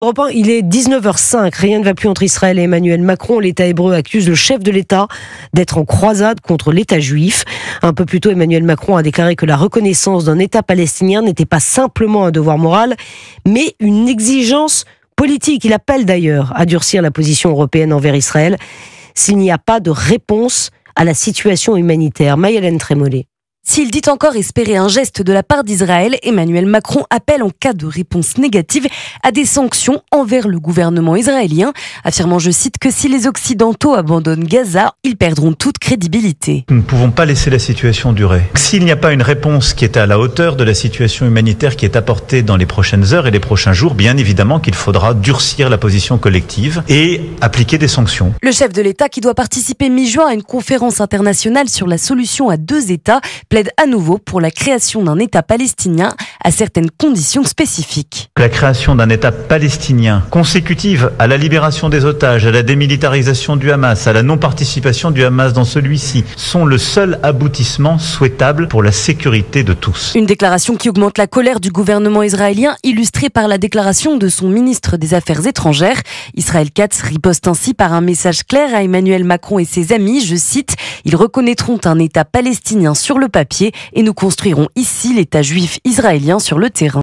Europe 1, il est 19h05, rien ne va plus entre Israël et Emmanuel Macron. L'État hébreu accuse le chef de l'État d'être en croisade contre l'État juif. Un peu plus tôt, Emmanuel Macron a déclaré que la reconnaissance d'un État palestinien n'était pas simplement un devoir moral, mais une exigence politique. Il appelle d'ailleurs à durcir la position européenne envers Israël s'il n'y a pas de réponse à la situation humanitaire. Maï-Hélène Trémollet. S'il dit encore espérer un geste de la part d'Israël, Emmanuel Macron appelle en cas de réponse négative à des sanctions envers le gouvernement israélien, affirmant, je cite, que si les Occidentaux abandonnent Gaza, ils perdront toute crédibilité. Nous ne pouvons pas laisser la situation durer. S'il n'y a pas une réponse qui est à la hauteur de la situation humanitaire qui est apportée dans les prochaines heures et les prochains jours, bien évidemment qu'il faudra durcir la position collective et appliquer des sanctions. Le chef de l'État, qui doit participer mi-juin à une conférence internationale sur la solution à deux États, plaide à nouveau pour la création d'un État palestinien à certaines conditions spécifiques. La création d'un État palestinien consécutive à la libération des otages, à la démilitarisation du Hamas, à la non-participation du Hamas dans celui-ci, sont le seul aboutissement souhaitable pour la sécurité de tous. Une déclaration qui augmente la colère du gouvernement israélien, illustrée par la déclaration de son ministre des Affaires étrangères. Israël Katz riposte ainsi par un message clair à Emmanuel Macron et ses amis, je cite, « Ils reconnaîtront un État palestinien sur le papier et nous construirons ici l'État juif israélien sur le terrain ».